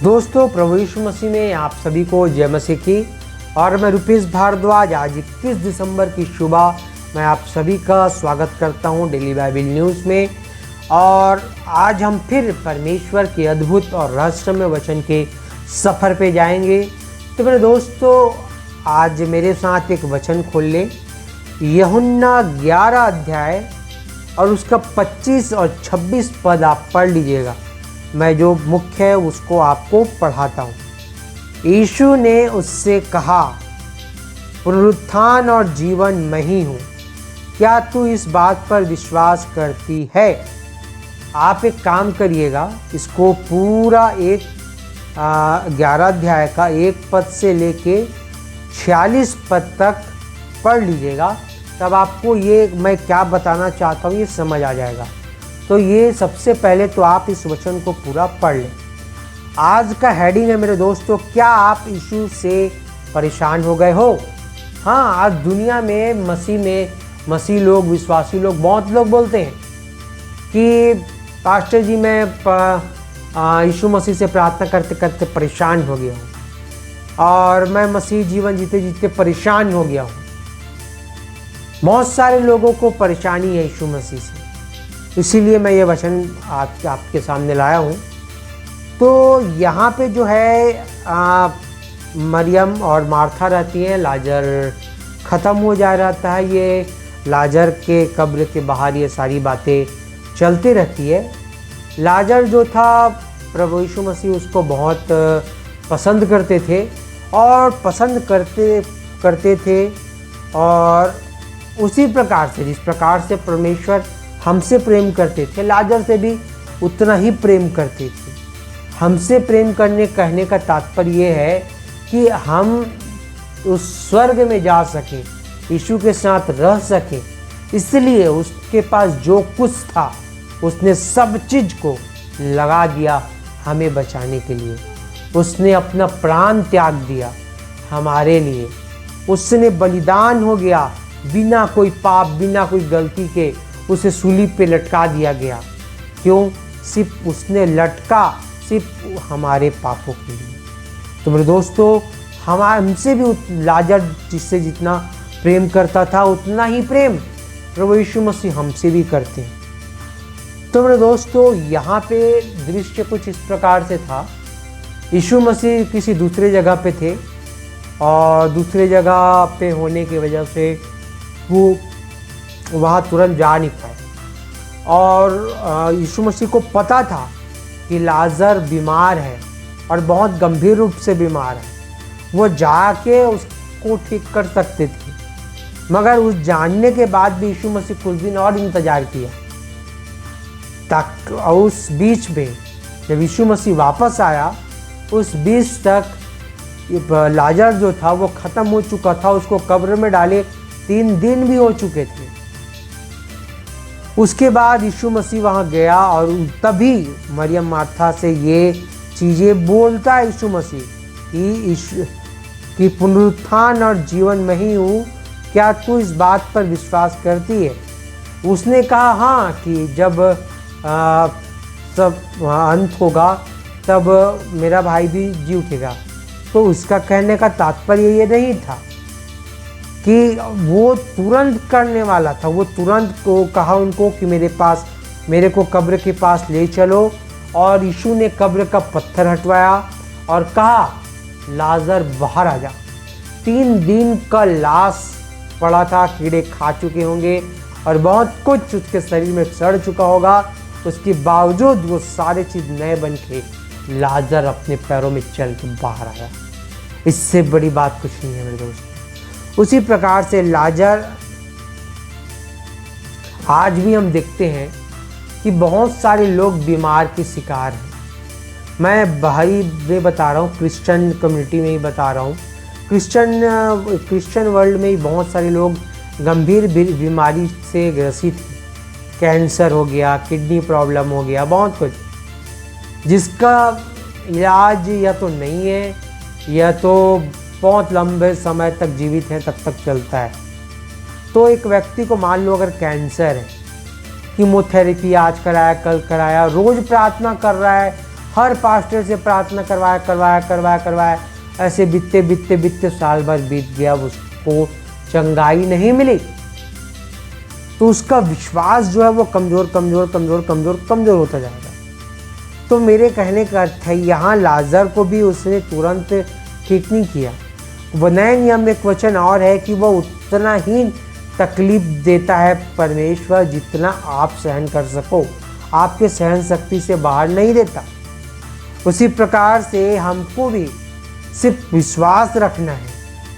दोस्तों, प्रभु यीशु मसीह में आप सभी को जय मसीह की। और मैं रुपेश भारद्वाज आज 21 दिसंबर की सुबह मैं आप सभी का स्वागत करता हूं डेली बाइबल न्यूज़ में। और आज हम फिर परमेश्वर के अद्भुत और रहस्यमय वचन के सफ़र पे जाएंगे। तो मेरे दोस्तों, आज मेरे साथ एक वचन खोल लें, यूहन्ना 11 अध्याय और उसका 25 और 26 पद आप पढ़ लीजिएगा। मैं जो मुख्य है उसको आपको पढ़ाता हूँ। यीशु ने उससे कहा, पुनरुत्थान और जीवन मैं ही हूँ, क्या तू इस बात पर विश्वास करती है? आप एक काम करिएगा, इसको पूरा 11 अध्याय का 1 पद से लेके 46 पद तक पढ़ लीजिएगा, तब आपको ये मैं क्या बताना चाहता हूँ ये समझ आ जाएगा। तो ये सबसे पहले तो आप इस वचन को पूरा पढ़ लें। आज का हेडिंग है मेरे दोस्तों, क्या आप यीशु से परेशान हो गए हो? हाँ, आज दुनिया में मसीह लोग, विश्वासी लोग, बहुत लोग बोलते हैं कि पास्टर जी मैं यीशु मसीह से प्रार्थना करते करते परेशान हो गया हूँ और मैं मसीह जीवन जीते जीते परेशान हो गया हूँ। बहुत सारे लोगों को परेशानी है यीशु मसीह से, इसीलिए मैं ये वचन आपके सामने लाया हूँ। तो यहाँ पे जो है मरियम और मार्था रहती हैं। लाजर ख़त्म हो जा रहता है। ये लाजर के कब्र के बाहर ये सारी बातें चलती रहती है। लाजर जो था, प्रभु यीशु मसीह उसको बहुत पसंद करते थे और पसंद करते थे और उसी प्रकार से जिस प्रकार से परमेश्वर हमसे प्रेम करते थे, लाजर से भी उतना ही प्रेम करते थे। हमसे प्रेम कहने का तात्पर्य ये है कि हम उस स्वर्ग में जा सकें, यीशु के साथ रह सकें। इसलिए उसके पास जो कुछ था उसने सब चीज़ को लगा दिया हमें बचाने के लिए। उसने अपना प्राण त्याग दिया हमारे लिए। उसने बलिदान हो गया, बिना कोई पाप, बिना कोई गलती के उसे सूली पे लटका दिया गया। क्यों? सिर्फ उसने लटका सिर्फ हमारे पापों के लिए। तो मेरे दोस्तों, हमसे भी लाजर जिससे जितना प्रेम करता था उतना ही प्रेम प्रभु यीशु मसीह हमसे भी करते हैं। तो मेरे दोस्तों, यहाँ पे दृश्य कुछ इस प्रकार से था। यीशु मसीह किसी दूसरे जगह पे थे और दूसरे जगह पे होने की वजह से वो वहाँ तुरंत जा नहीं पाए। और यीशु मसीह को पता था कि लाजर बीमार है और बहुत गंभीर रूप से बीमार है। वो जाके उसको ठीक कर सकते थे, मगर उस जानने के बाद भी यीशु मसीह कुछ दिन और इंतज़ार किया। तक उस बीच में जब यीशु मसीह वापस आया, उस बीच तक लाजर जो था वो ख़त्म हो चुका था। उसको कब्र में डाले 3 दिन भी हो चुके थे। उसके बाद यीशु मसीह वहाँ गया और तभी मरियम मार्था से ये चीज़ें बोलता है यीशु मसीह कि पुनरुत्थान और जीवन मैं ही हूँ, क्या तू इस बात पर विश्वास करती है? उसने कहा हाँ, कि जब सब अंत होगा तब मेरा भाई भी जी उठेगा। तो उसका कहने का तात्पर्य ये नहीं था कि वो तुरंत करने वाला था। वो तुरंत को कहा उनको कि मेरे को कब्र के पास ले चलो। और यीशु ने कब्र का पत्थर हटवाया और कहा, लाजर बाहर आ जा। 3 दिन का लाश पड़ा था, कीड़े खा चुके होंगे और बहुत कुछ उसके शरीर में सड़ चुका होगा। उसके बावजूद वो सारे चीज़ नए बन के लाजर अपने पैरों में चल के बाहर आया। इससे बड़ी बात कुछ नहीं है मेरे दोस्त। उसी प्रकार से लाजर, आज भी हम देखते हैं कि बहुत सारे लोग बीमार के शिकार हैं। मैं भाई में बता रहा हूँ, क्रिश्चियन कम्युनिटी में ही बता रहा हूँ। क्रिश्चियन वर्ल्ड में ही बहुत सारे लोग गंभीर बीमारी से ग्रसित हैं। कैंसर हो गया, किडनी प्रॉब्लम हो गया, बहुत कुछ, जिसका इलाज या तो नहीं है या तो बहुत लंबे समय तक जीवित हैं तब तक चलता है। तो एक व्यक्ति को मान लो अगर कैंसर है, कीमोथेरेपी आज कराया, कल कराया, रोज़ प्रार्थना कर रहा है, हर पास्टर से प्रार्थना करवाया, ऐसे बीतते साल भर बीत गया, उसको चंगाई नहीं मिली। तो उसका विश्वास जो है वो कमज़ोर होता जाएगा। तो मेरे कहने का अर्थ है, यहाँ लाजर को भी उसने तुरंत ठीक नहीं किया। नए नियम में एक वचन और है कि वह उतना ही तकलीफ देता है परमेश्वर जितना आप सहन कर सको, आपके सहन शक्ति से बाहर नहीं देता। उसी प्रकार से हमको भी सिर्फ विश्वास रखना है।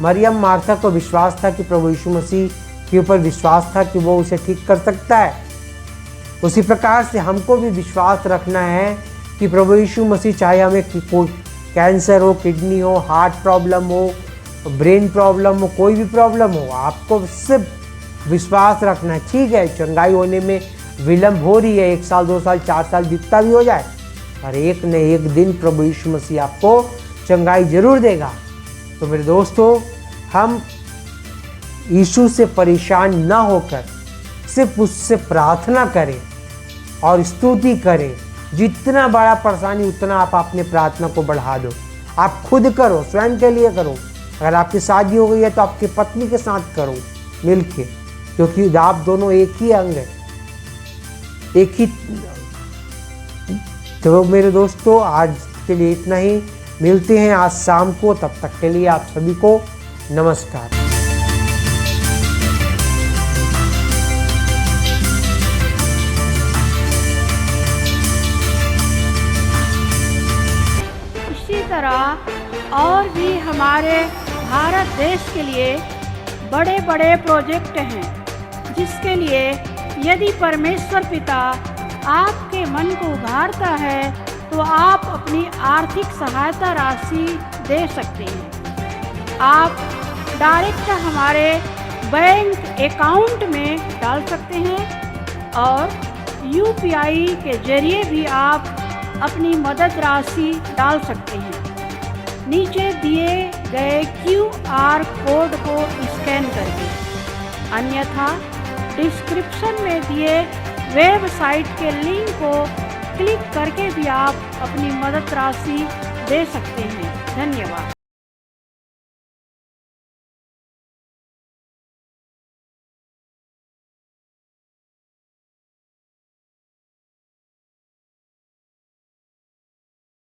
मरियम मार्था को विश्वास था कि प्रभु यीशु मसीह के ऊपर विश्वास था कि वो उसे ठीक कर सकता है। उसी प्रकार से हमको भी विश्वास रखना है कि प्रभु यीशु मसीह, चाहे हमें कोई कैंसर हो, किडनी हो, हार्ट प्रॉब्लम हो, ब्रेन प्रॉब्लम हो, कोई भी प्रॉब्लम हो, आपको सिर्फ विश्वास रखना है। ठीक है, चंगाई होने में विलम्ब हो रही है, 1 साल 2 साल 4 साल जितना भी हो जाए, पर एक न एक दिन प्रभु यीशु मसीह आपको चंगाई जरूर देगा। तो मेरे दोस्तों, हम यीशु से परेशान ना होकर सिर्फ उससे प्रार्थना करें और स्तुति करें। जितना बड़ा परेशानी उतना आप अपने प्रार्थना को बढ़ा दो। आप खुद करो, स्वयं के लिए करो। अगर आपकी शादी हो गई है तो आपकी पत्नी के साथ करो मिलके, क्योंकि आप दोनों एक ही अंग है, एक ही। तो मेरे दोस्तों, आज के लिए इतना ही। मिलते हैं आज शाम को, तब तक के लिए आप सभी को नमस्कार। इसी तरह और भी हमारे भारत देश के लिए बड़े बड़े प्रोजेक्ट हैं, जिसके लिए यदि परमेश्वर पिता आपके मन को उभारता है तो आप अपनी आर्थिक सहायता राशि दे सकते हैं। आप डायरेक्ट हमारे बैंक अकाउंट में डाल सकते हैं और UPI के जरिए भी आप अपनी मदद राशि डाल सकते हैं, नीचे दिए गए QR कोड को स्कैन करके। अन्यथा डिस्क्रिप्शन में दिए वेबसाइट के लिंक को क्लिक करके भी आप अपनी मदद राशि दे सकते हैं। धन्यवाद।